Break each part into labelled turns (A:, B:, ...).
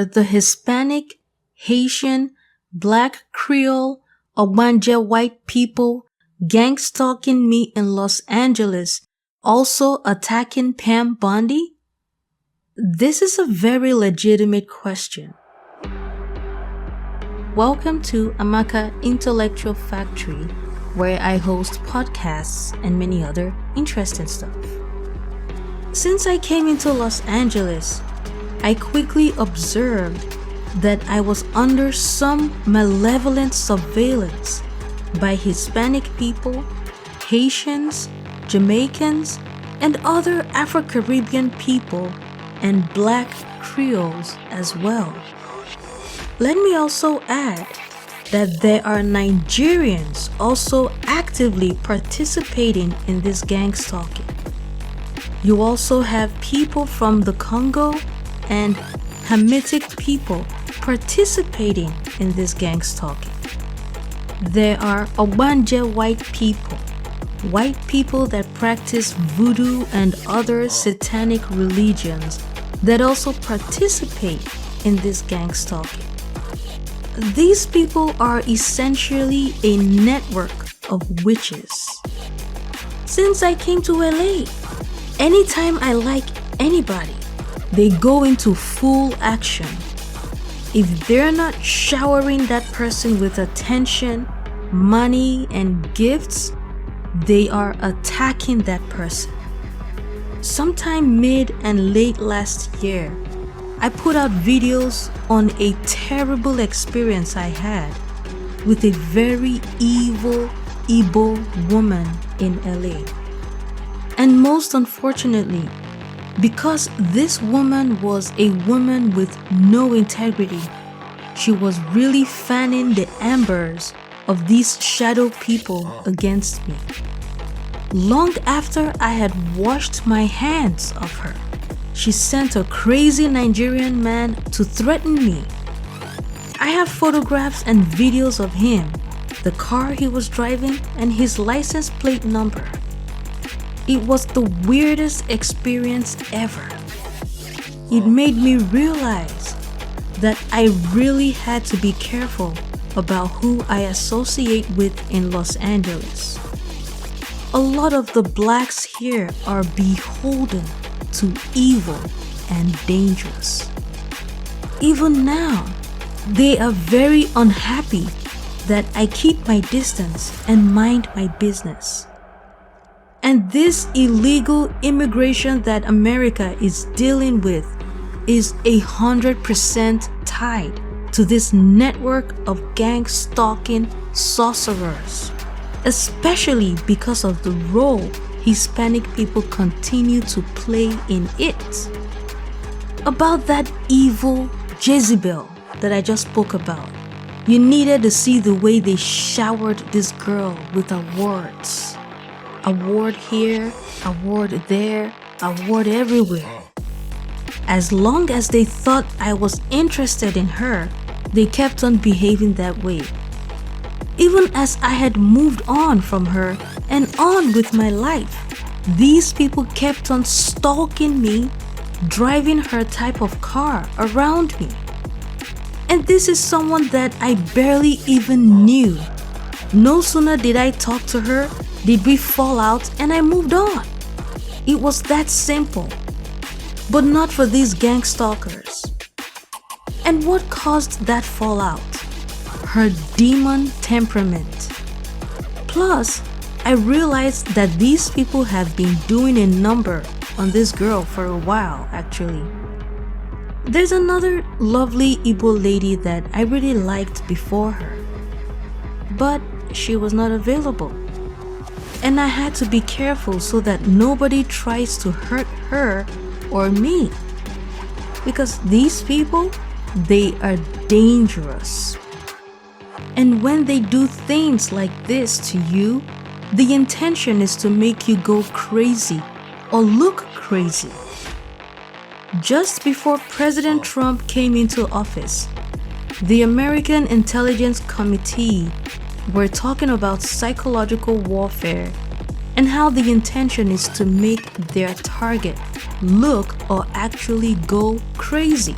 A: are the Hispanic, Haitian, Black Creole, Ogbanje white people gangstalking me in Los Angeles, also attacking Pam Bondi? This is a very legitimate question. Welcome to Amaka Intellectual Factory, where I host podcasts and many other interesting stuff. Since I came into Los Angeles, I quickly observed that I was under some malevolent surveillance by Hispanic people, Haitians, Jamaicans, and other Afro-Caribbean people and Black Creoles as well. Let me also add that there are Nigerians also actively participating in this gangstalking. You also have people from the Congo and Hamitic people participating in this gangstalking. There are Ogbanje white people that practice voodoo and other satanic religions that also participate in this gangstalking. These people are essentially a network of witches. Since I came to LA, anytime I like anybody, they go into full action. If they're not showering that person with attention, money, and gifts, they are attacking that person. Sometime mid and late last year, I put out videos on a terrible experience I had with a very evil Igbo woman in LA. And most unfortunately, because this woman was a woman with no integrity, she was really fanning the embers of these shadow people against me. Long after I had washed my hands of her, she sent a crazy Nigerian man to threaten me. I have photographs and videos of him, the car he was driving, and his license plate number. It was the weirdest experience ever. It made me realize that I really had to be careful about who I associate with in Los Angeles. A lot of the blacks here are beholden to evil and dangerous. Even now, they are very unhappy that I keep my distance and mind my business. And this illegal immigration that America is dealing with is 100% tied to this network of gang-stalking sorcerers, especially because of the role Hispanic people continue to play in it. About that evil Jezebel that I just spoke about, you needed to see the way they showered this girl with awards. Award here, award there, award everywhere. As long as they thought I was interested in her, they kept on behaving that way. Even as I had moved on from her and on with my life, these people kept on stalking me, driving her type of car around me. And this is someone that I barely even knew. No sooner did I talk to her, did we fall out, and I moved on. It was that simple. But not for these gang stalkers. And what caused that fallout? Her demon temperament. Plus, I realized that these people have been doing a number on this girl for a while, actually. There's another lovely Igbo lady that I really liked before her, but she was not available. And I had to be careful so that nobody tries to hurt her or me. Because these people, they are dangerous. And when they do things like this to you, the intention is to make you go crazy or look crazy. Just before President Trump came into office, the American Intelligence Committee were talking about psychological warfare and how the intention is to make their target look or actually go crazy.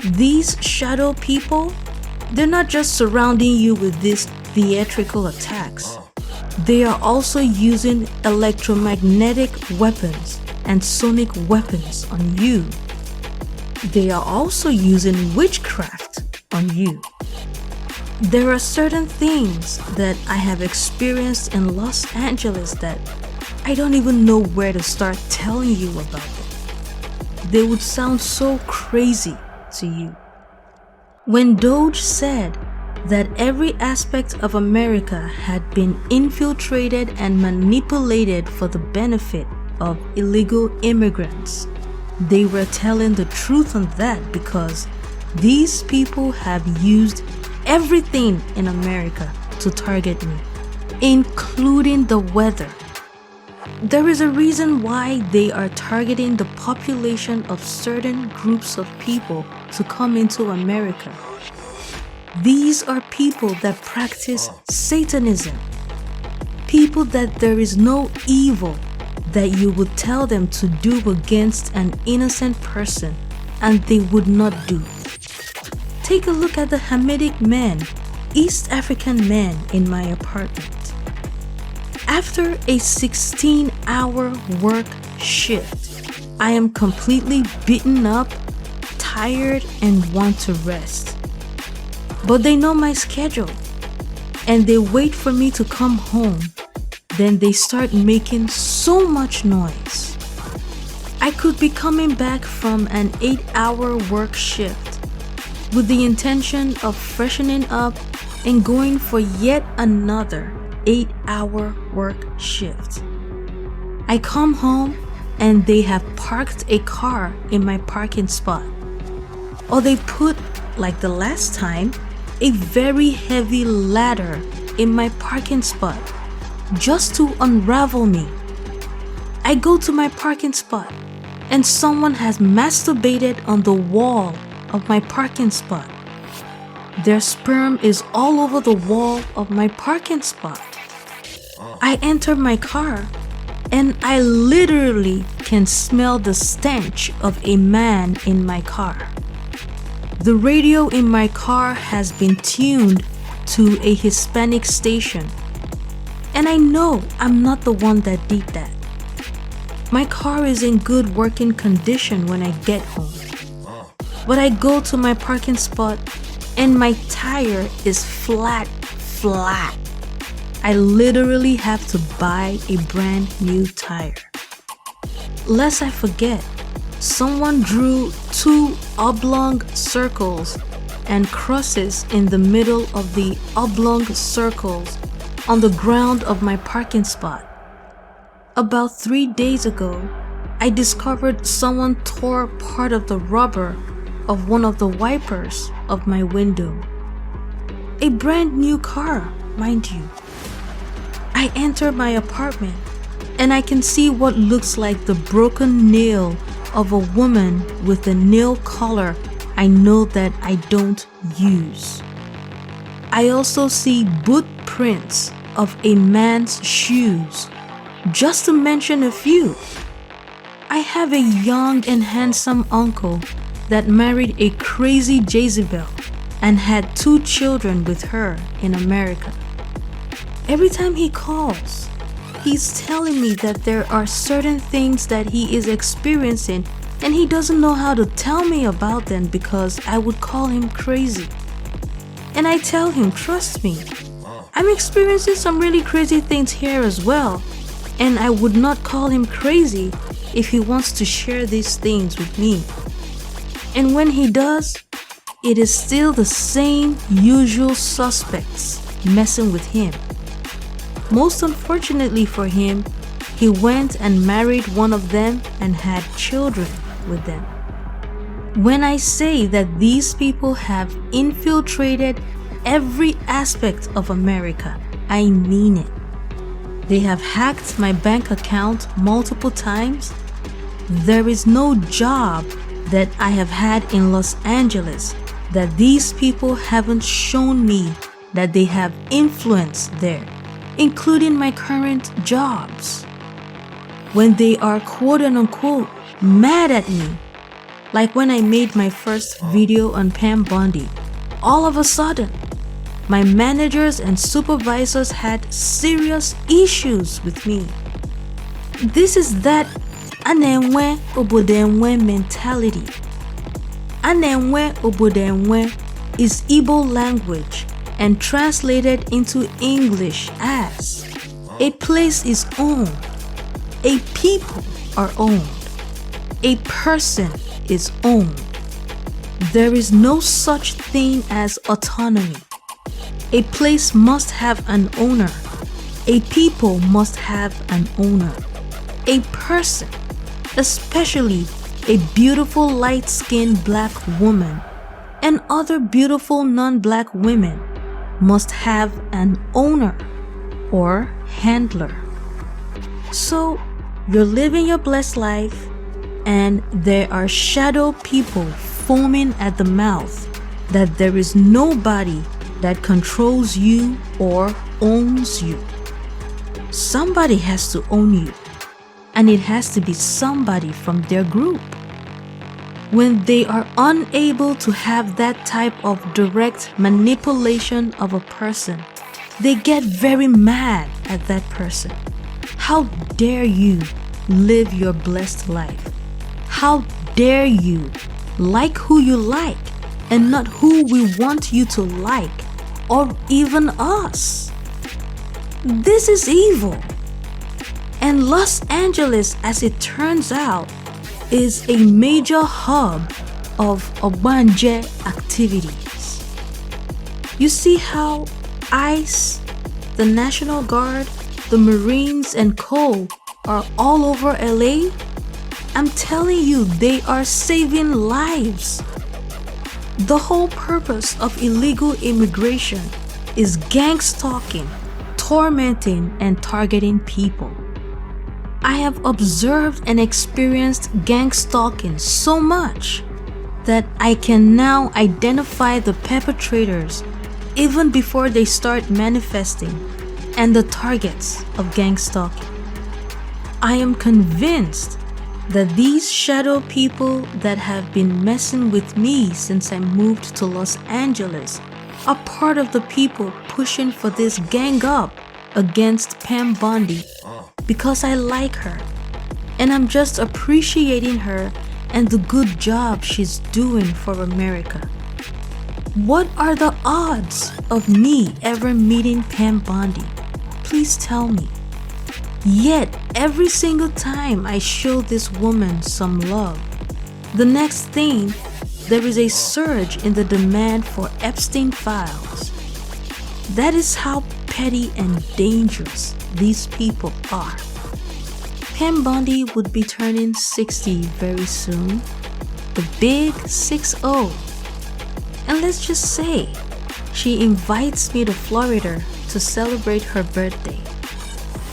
A: These shadow people, they're not just surrounding you with these theatrical attacks. They are also using electromagnetic weapons and sonic weapons on you. They are also using witchcraft on you. There are certain things that I have experienced in Los Angeles that I don't even know where to start telling you about them. They would sound so crazy to you. When Doge said that every aspect of America had been infiltrated and manipulated for the benefit of illegal immigrants, they were telling the truth on that, because these people have used everything in America to target me, including the weather. There is a reason why they are targeting the population of certain groups of people to come into America. These are people that practice Satanism. People that there is no evil that you would tell them to do against an innocent person and they would not do. Take a look at the Hamitic man, East African man in my apartment. After a 16-hour work shift, I am completely beaten up, tired, and want to rest. But they know my schedule, and they wait for me to come home. Then they start making so much noise. I could be coming back from an 8-hour work shift with the intention of freshening up and going for yet another 8-hour work shift. I come home and they have parked a car in my parking spot. Or they put, like the last time, a very heavy ladder in my parking spot just to unravel me. I go to my parking spot and someone has masturbated on the wall of my parking spot. Their sperm is all over the wall of my parking spot. I enter my car and I literally can smell the stench of a man in my car. The radio in my car has been tuned to a Hispanic station. And I know I'm not the one that did that. My car is in good working condition when I get home. But I go to my parking spot and my tire is flat. I literally have to buy a brand new tire. Lest I forget, someone drew 2 oblong circles and crosses in the middle of the oblong circles on the ground of my parking spot. About 3 days ago, I discovered someone tore part of the rubber of one of the wipers of my window. A brand new car, mind you. I enter my apartment and I can see what looks like the broken nail of a woman with a nail color I know that I don't use. I also see boot prints of a man's shoes, just to mention a few. I have a young and handsome uncle that married a crazy Jezebel and had 2 children with her in America. Every time he calls, he's telling me that there are certain things that he is experiencing and he doesn't know how to tell me about them because I would call him crazy. And I tell him, trust me, I'm experiencing some really crazy things here as well, and I would not call him crazy if he wants to share these things with me. And when he does, it is still the same usual suspects messing with him. Most unfortunately for him, he went and married one of them and had children with them. When I say that these people have infiltrated every aspect of America, I mean it. They have hacked my bank account multiple times. There is no job that I have had in Los Angeles that these people haven't shown me that they have influence there, including my current jobs. When they are quote unquote mad at me, Like when I made my first video on Pam Bondi, all of a sudden, my managers and supervisors had serious issues with me. This is that anenwe obodenwe mentality. Anenwe obodenwe is Igbo language and translated into English as a place is owned, a people are owned, a person is owned. There is no such thing as autonomy. A place must have an owner. A people must have an owner. A person, especially a beautiful light-skinned black woman and other beautiful non-black women, must have an owner or handler. So you're living your blessed life and there are shadow people foaming at the mouth that there is nobody that controls you or owns you. Somebody has to own you, and it has to be somebody from their group. When they are unable to have that type of direct manipulation of a person, they get very mad at that person. How dare you live your blessed life? How dare you like who you like and not who we want you to like, or even us? This is evil. And Los Angeles, as it turns out, is a major hub of Ogbanje activities. You see how ICE, the National Guard, the Marines, and Co. are all over LA? I'm telling you, they are saving lives. The whole purpose of illegal immigration is gangstalking, tormenting, and targeting people. I have observed and experienced gangstalking so much that I can now identify the perpetrators even before they start manifesting and the targets of gangstalking. I am convinced that these shadow people that have been messing with me since I moved to Los Angeles are part of the people pushing for this gang up against Pam Bondi because I like her and I'm just appreciating her and the good job she's doing for America. What are the odds of me ever meeting Pam Bondi? Please tell me. Yet, every single time I show this woman some love, the next thing, there is a surge in the demand for Epstein files. That is how petty and dangerous these people are. Pam Bondi would be turning 60 very soon, the big 6-0. And let's just say, she invites me to Florida to celebrate her birthday.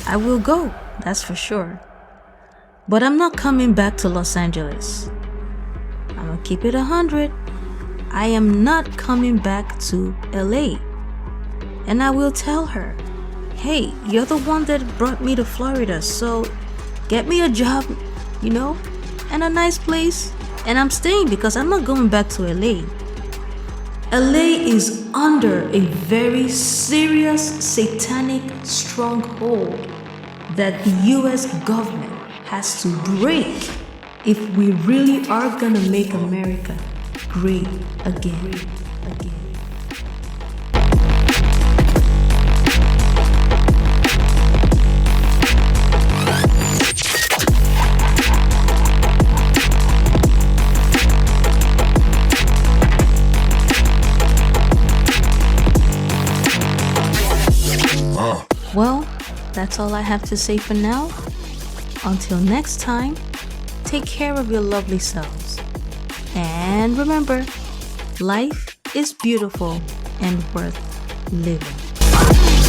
A: I will go, that's for sure. But I'm not coming back to Los Angeles. I'm gonna keep it 100. I am not coming back to LA. And I will tell her, hey, you're the one that brought me to Florida, so get me a job, and a nice place. And I'm staying because I'm not going back to LA. LA is under a very serious satanic stronghold that the US government has to break if we really are gonna make America great again. Well, that's all I have to say for now. Until next time, take care of your lovely selves. And remember, life is beautiful and worth living.